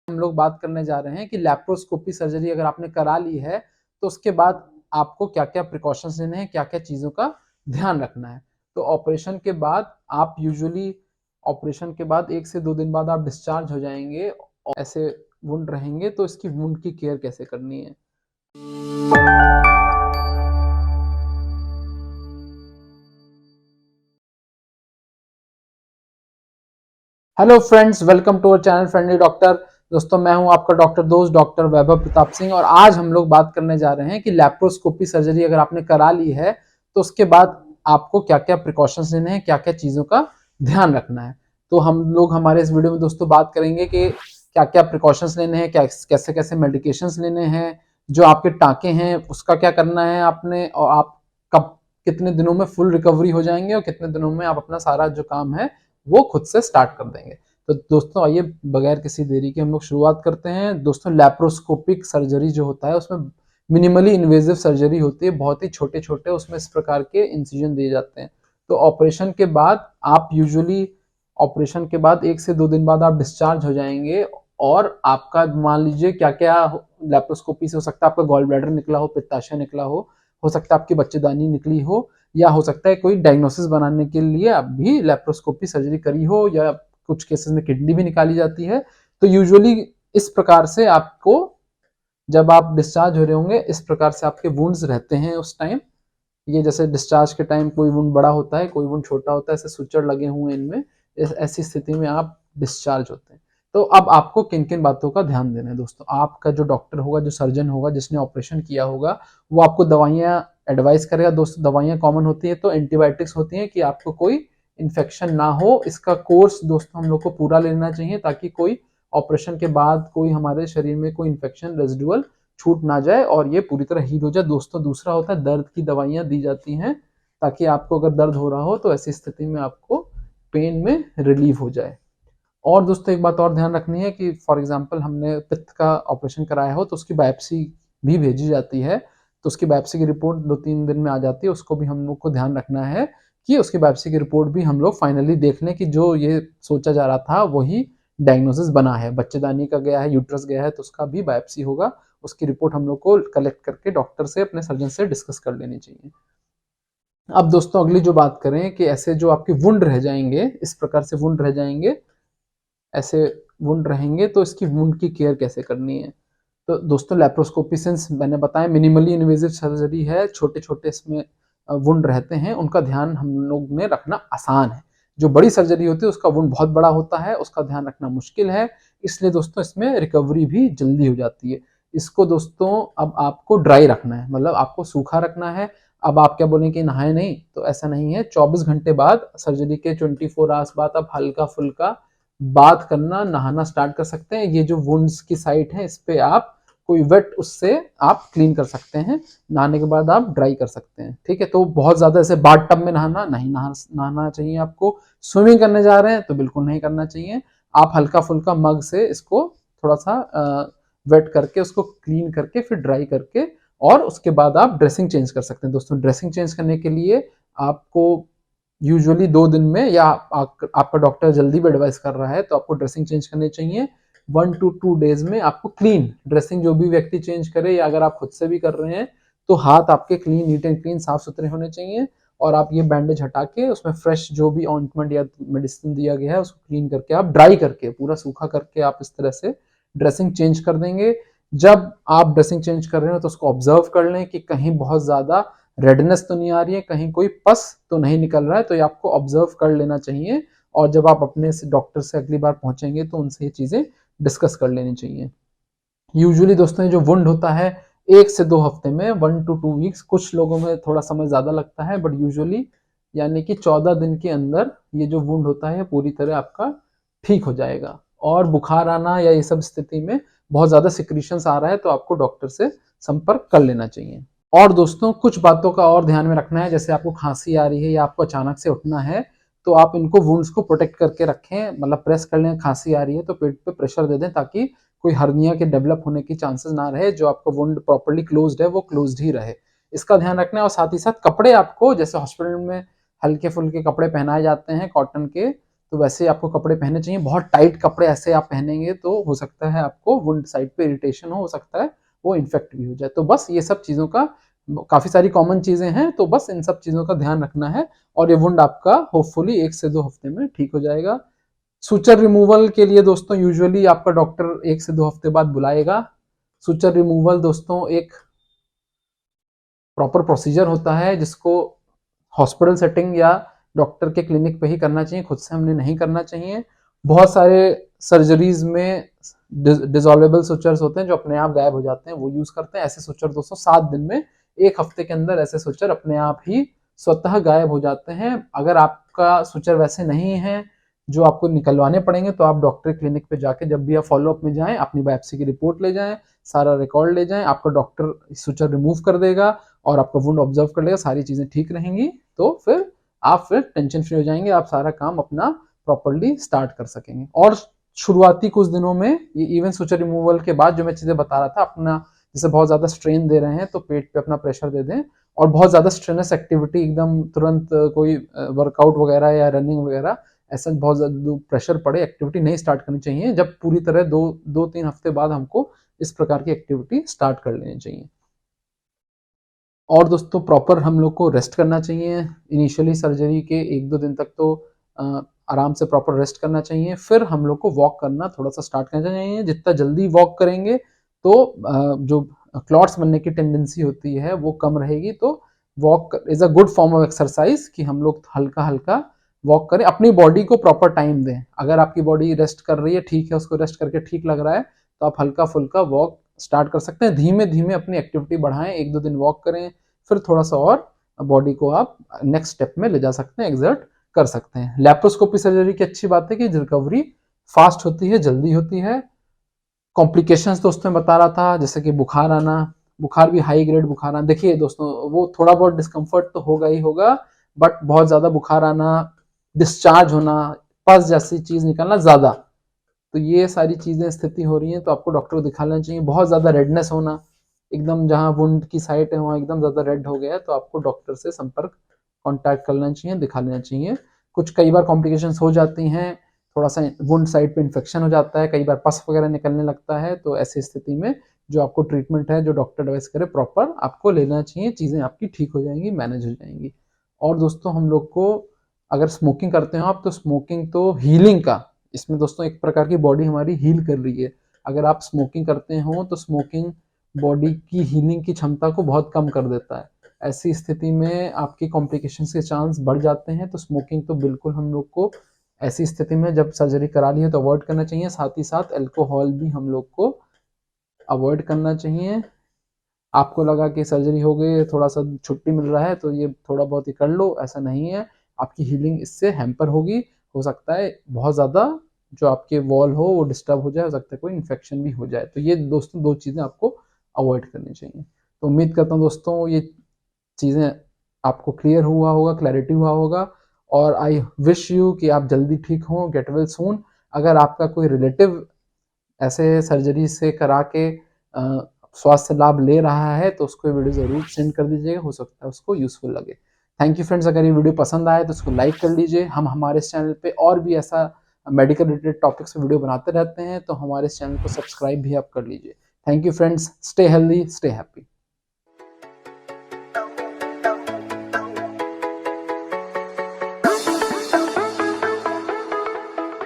हम लोग बात करने जा रहे हैं कि लैप्रोस्कोपी सर्जरी अगर आपने करा ली है तो उसके बाद आपको क्या क्या प्रिकॉशंस लेने हैं, क्या क्या चीज़ों का ध्यान रखना है। तो ऑपरेशन के बाद आप यूजुअली ऑपरेशन के बाद 1 से 2 दिन बाद आप डिस्चार्ज हो जाएंगे और ऐसे वुंड रहेंगे तो इसकी वुंड की केयर कैसे करनी है। Hello friends, welcome to our channel friendly doctor. दोस्तों, मैं हूं आपका डॉक्टर दोस्त डॉक्टर वैभव प्रताप सिंह और आज हम लोग बात करने जा रहे हैं कि लैप्रोस्कोपी सर्जरी अगर आपने करा ली है तो उसके बाद आपको क्या क्या प्रिकॉशंस लेने हैं, क्या क्या चीज़ों का ध्यान रखना है। तो हम लोग हमारे इस वीडियो में दोस्तों बात करेंगे कि क्या क्या प्रिकॉशंस लेने हैं, क्या कैसे कैसे मेडिकेशंस लेने हैं, जो आपके टाँके हैं उसका क्या करना है आपने, और आप कब कितने दिनों में फुल रिकवरी हो जाएंगे और कितने दिनों में आप अपना सारा जो काम है वो खुद से स्टार्ट कर देंगे। तो दोस्तों आइए बगैर किसी देरी के हम लोग शुरुआत करते हैं। दोस्तों, लैप्रोस्कोपिक सर्जरी जो होता है उसमें मिनिमली इन्वेजिव सर्जरी होती है, बहुत ही छोटे छोटे उसमें इस प्रकार के इंसिजन दिए जाते हैं। तो ऑपरेशन के बाद आप यूजुअली ऑपरेशन के बाद 1 से 2 दिन बाद आप डिस्चार्ज हो जाएंगे और आपका मान लीजिए क्या क्या लैप्रोस्कोपी से हो सकता है, आपका गॉल ब्लैडर निकला हो, पित्ताशय निकला हो सकता है आपकी बच्चेदानी निकली हो, या हो सकता है कोई डायग्नोसिस बनाने के लिए आप भी लैप्रोस्कोपी सर्जरी करी हो, या कुछ केसेस में किडनी भी निकाली जाती है। तो यूजुअली इस प्रकार से आपको जब आप डिस्चार्ज हो रहे होंगे इस प्रकार से आपके वुंड्स रहते हैं उस टाइम। ये जैसे डिस्चार्ज के टाइम कोई वुंड बड़ा होता है, कोई वुंड छोटा होता है, ऐसे सुचड़ लगे हुए इनमें, ऐसी स्थिति में आप डिस्चार्ज होते हैं। तो अब आपको किन किन बातों का ध्यान देना है दोस्तों। आपका जो डॉक्टर होगा, जो सर्जन होगा, जिसने ऑपरेशन किया होगा, वो आपको दवाइयाँ एडवाइस करेगा। दोस्तों, दवाइयाँ कॉमन होती है तो एंटीबायोटिक्स होती हैं कि आपको कोई इन्फेक्शन ना हो। इसका कोर्स दोस्तों हम लोग को पूरा लेना चाहिए ताकि कोई ऑपरेशन के बाद कोई हमारे शरीर में कोई इन्फेक्शन रेजिडुअल छूट ना जाए और ये पूरी तरह हील हो जाए। दोस्तों, दूसरा होता है दर्द की दवाइयाँ दी जाती हैं ताकि आपको अगर दर्द हो रहा हो तो ऐसी स्थिति में आपको पेन में रिलीफ हो जाए। और दोस्तों एक बात और ध्यान रखनी है कि फॉर एग्जांपल हमने पित्त का ऑपरेशन कराया हो तो उसकी बायोप्सी भी भेजी जाती है। तो उसकी बायोप्सी की रिपोर्ट 2-3 दिन में आ जाती है। उसको भी हम लोग को ध्यान रखना है कि उसकी बायोप्सी की रिपोर्ट भी हम लोग फाइनली देख लें कि जो ये सोचा जा रहा था वही डायग्नोसिस बना है। बच्चेदानी का गया है, यूट्रस गया है, तो उसका भी बायोप्सी होगा। उसकी रिपोर्ट हम लोग को कलेक्ट करके डॉक्टर से, अपने सर्जन से डिस्कस कर लेनी चाहिए। अब दोस्तों अगली जो बात करें कि ऐसे जो आपके वुंड रह जाएंगे, इस प्रकार से वुंड रह जाएंगे, ऐसे वुंड रहेंगे तो इसकी वुंड की केयर कैसे करनी है। तो दोस्तों, लैप्रोस्कोपी सिंस मैंने बताया मिनिमली इन्वेजिव सर्जरी है, छोटे छोटे इसमें वुंड रहते हैं, उनका ध्यान हम लोग ने रखना आसान है। जो बड़ी सर्जरी होती है उसका वुंड बहुत बड़ा होता है, उसका ध्यान रखना मुश्किल है। इसलिए दोस्तों इसमें रिकवरी भी जल्दी हो जाती है। इसको दोस्तों अब आपको ड्राई रखना है, मतलब आपको सूखा रखना है। अब आप क्या बोलें कि नहाए नहीं, तो ऐसा नहीं है। 24 घंटे बाद, सर्जरी के 24 आवर्स बाद आप हल्का फुल्का बात करना, नहाना स्टार्ट कर सकते हैं। ये जो वुंड्स की साइट है इस पे आप कोई वेट उससे आप क्लीन कर सकते हैं। नहाने के बाद आप ड्राई कर सकते हैं, ठीक है। तो बहुत ज्यादा ऐसे बाथ टब में नहाना नहीं नहाना चाहिए आपको। स्विमिंग करने जा रहे हैं तो बिल्कुल नहीं करना चाहिए। आप हल्का फुल्का मग से इसको थोड़ा सा वेट करके उसको क्लीन करके फिर ड्राई करके और उसके बाद आप ड्रेसिंग चेंज कर सकते हैं। दोस्तों, ड्रेसिंग चेंज करने के लिए आपको यूजुअली 2 दिन में, या आपका डॉक्टर जल्दी भी एडवाइस कर रहा है तो आपको ड्रेसिंग चेंज करनी चाहिए। 1 to 2 डेज में आपको क्लीन ड्रेसिंग जो भी व्यक्ति चेंज करे, या अगर आप खुद से भी कर रहे हैं तो हाथ आपके क्लीन, नीट एंड क्लीन, साफ सुथरे होने चाहिए। और आप ये बैंडेज हटा के उसमें फ्रेश जो भी ऑइंटमेंट या मेडिसिन दिया गया है उसको क्लीन करके, आप ड्राई करके, पूरा सूखा करके आप इस तरह से ड्रेसिंग चेंज कर देंगे। जब आप ड्रेसिंग चेंज कर रहे हो तो उसको ऑब्जर्व कर लें कि कहीं बहुत ज्यादा रेडनेस तो नहीं आ रही है, कहीं कोई पस तो नहीं निकल रहा है, तो ये आपको ऑब्जर्व कर लेना चाहिए। और जब आप अपने डॉक्टर से अगली बार पहुंचेंगे तो उनसे ये चीजें डिस्कस कर लेनी चाहिए। यूजुअली दोस्तों ये जो वुंड होता है 1 से 2 हफ्ते में, 1 to 2 वीक्स, कुछ लोगों में थोड़ा समय ज्यादा लगता है, बट यूजुअली यानी कि 14 दिन के अंदर ये जो वुंड होता है पूरी तरह आपका ठीक हो जाएगा। और बुखार आना या ये सब स्थिति में बहुत ज्यादा सिक्रीशंस आ रहा है तो आपको डॉक्टर से संपर्क कर लेना चाहिए। और दोस्तों कुछ बातों का और ध्यान में रखना है, जैसे आपको खांसी आ रही है या आपको अचानक से उठना है तो आप इनको वुंड्स को प्रोटेक्ट करके रखें, मतलब प्रेस कर लें। खांसी आ रही है तो पेट पे प्रेशर दे दें ताकि कोई हर्निया के डेवलप होने की चांसेस ना रहे। जो आपका वुंड प्रॉपर्ली क्लोज्ड है वो क्लोज्ड ही रहे, इसका ध्यान रखना है। और साथ ही साथ कपड़े आपको, जैसे हॉस्पिटल में हल्के फुल्के कपड़े पहनाए जाते हैं कॉटन के, तो वैसे आपको कपड़े पहनने चाहिए। बहुत टाइट कपड़े ऐसे आप पहनेंगे तो हो सकता है आपको वुंड साइड पे इरिटेशन हो सकता है वो इन्फेक्ट भी हो जाए। तो बस ये सब चीज़ों का काफ़ी सारी कॉमन चीज़ें हैं, तो बस इन सब चीज़ों का ध्यान रखना है और ये वुंड आपका होपफुली 1 से 2 हफ्ते में ठीक हो जाएगा। सुचर रिमूवल के लिए दोस्तों यूजुअली आपका डॉक्टर 1 से 2 हफ्ते बाद बुलाएगा। सुचर रिमूवल दोस्तों एक प्रॉपर प्रोसीजर होता है जिसको हॉस्पिटल सेटिंग या डॉक्टर के क्लिनिक पे ही करना चाहिए, खुद से हमने नहीं करना चाहिए। बहुत सारे सर्जरीज में डिसॉल्वेबल सुचर्स होते हैं जो अपने आप गायब हो जाते हैं, वो यूज करते हैं। ऐसे सुचर दोस्तों 7 दिन में, 1 हफ्ते के अंदर ऐसे सुचर अपने आप ही स्वतः गायब हो जाते हैं। अगर आपका सुचर वैसे नहीं है जो आपको निकलवाने पड़ेंगे तो आप डॉक्टर क्लिनिक पे जाके जब भी आप फॉलोअप में जाएं अपनी बायोप्सी की रिपोर्ट ले जाएं, सारा रिकॉर्ड ले जाएं, आपका डॉक्टर सुचर रिमूव कर देगा और आपका वुंड ऑब्जर्व कर लेगा, सारी चीजें ठीक रहेंगी। तो फिर टेंशन फ्री हो जाएंगे, आप सारा काम अपना प्रॉपरली स्टार्ट कर सकेंगे। और शुरुआती कुछ दिनों में ये इवन सुचर रिमूवल के बाद जो मैं चीजें बता रहा था, अपना जैसे बहुत ज्यादा स्ट्रेन दे रहे हैं तो पेट पे अपना प्रेशर दे दें, और बहुत ज्यादा स्ट्रेनस एक्टिविटी एकदम तुरंत कोई वर्कआउट वगैरह या रनिंग वगैरह ऐसा बहुत ज्यादा प्रेशर पड़े एक्टिविटी नहीं स्टार्ट करनी चाहिए। जब पूरी तरह 2-3 हफ्ते बाद हमको इस प्रकार की एक्टिविटी स्टार्ट कर लेनी चाहिए। और दोस्तों प्रॉपर हम लोग को रेस्ट करना चाहिए। इनिशियली सर्जरी के 1-2 दिन तक तो आराम से प्रॉपर रेस्ट करना चाहिए। फिर हम लोग को वॉक करना थोड़ा सा स्टार्ट करना चाहिए। जितना जल्दी वॉक करेंगे तो जो क्लॉट्स बनने की टेंडेंसी होती है वो कम रहेगी। तो walk is a good form of exercise कि हम लोग हल्का हल्का वॉक करें, अपनी बॉडी को प्रॉपर टाइम दें। अगर आपकी बॉडी रेस्ट कर रही है, ठीक है, उसको रेस्ट करके ठीक लग रहा है तो आप हल्का फुल्का वॉक स्टार्ट कर सकते हैं। धीमे धीमे अपनी एक्टिविटी बढ़ाएं, 1-2 दिन वॉक करें, फिर थोड़ा सा और बॉडी को आप नेक्स्ट स्टेप में ले जा सकते हैं, एग्जर्ट कर सकते हैं। लैप्रोस्कोपी सर्जरी की अच्छी बात है कि रिकवरी फास्ट होती है, जल्दी होती है। कॉम्प्लिकेशंस दोस्तों मैं बता रहा था, जैसे कि बुखार आना, बुखार भी हाई ग्रेड बुखार आना। देखिए दोस्तों वो थोड़ा बहुत डिस्कम्फर्ट तो होगा ही होगा, बट बहुत ज्यादा बुखार आना, डिस्चार्ज होना, पस जैसी चीज निकलना ज्यादा, तो ये सारी चीजें स्थिति हो रही है तो आपको डॉक्टर को दिखा लेना चाहिए। बहुत ज्यादा रेडनेस होना, एकदम जहां वुंड की साइट है वहां एकदम ज्यादा रेड हो गया है तो आपको डॉक्टर से संपर्क कांटेक्ट कर लेना चाहिए, दिखा लेना चाहिए। कुछ कई बार कॉम्प्लिकेशंस हो जाती हैं, थोड़ा सा वुंड साइड पे इन्फेक्शन हो जाता है, कई बार पस वगैरह निकलने लगता है, तो ऐसी स्थिति में जो आपको ट्रीटमेंट है जो डॉक्टर एडवाइस करे प्रॉपर आपको लेना चाहिए, चीजें आपकी ठीक हो जाएंगी, मैनेज हो जाएंगी। और दोस्तों हम लोग को अगर स्मोकिंग करते हो आप तो स्मोकिंग तो हीलिंग का, इसमें दोस्तों एक प्रकार की बॉडी हमारी हील कर रही है। अगर आप स्मोकिंग करते हो तो स्मोकिंग बॉडी की हीलिंग की क्षमता को बहुत कम कर देता है। ऐसी स्थिति में आपकी कॉम्प्लिकेशंस के चांस बढ़ जाते हैं, तो स्मोकिंग तो बिल्कुल हम लोग को ऐसी स्थिति में जब सर्जरी करा ली है तो अवॉइड करना चाहिए। साथ ही साथ अल्कोहल भी हम लोग को अवॉइड करना चाहिए। आपको लगा कि सर्जरी हो गई, थोड़ा सा छुट्टी मिल रहा है तो ये थोड़ा बहुत ही कर लो, ऐसा नहीं है। आपकी हीलिंग इससे हैम्पर होगी, हो सकता है बहुत ज़्यादा जो आपके वॉल हो वो डिस्टर्ब हो जाए, हो सकता है कोई इन्फेक्शन भी हो जाए। तो ये दोस्तों 2 चीज़ें आपको अवॉइड करनी चाहिए। तो उम्मीद करता हूँ दोस्तों ये चीज़ें आपको क्लियर हुआ होगा, क्लैरिटी हुआ होगा, और आई विश यू कि आप जल्दी ठीक हों, गेट वेल सून। अगर आपका कोई रिलेटिव ऐसे सर्जरी से करा के स्वास्थ्य लाभ ले रहा है तो उसको ये वीडियो ज़रूर सेंड कर दीजिएगा, हो सकता है उसको यूज़फुल लगे। थैंक यू फ्रेंड्स, अगर ये वीडियो पसंद आए तो उसको लाइक कर लीजिए। हम हमारे इस चैनल पे और भी ऐसा मेडिकल रिलेटेड टॉपिक्स पे वीडियो बनाते रहते हैं, तो हमारे इस चैनल को सब्सक्राइब भी आप कर लीजिए। Thank you friends, stay healthy, stay happy.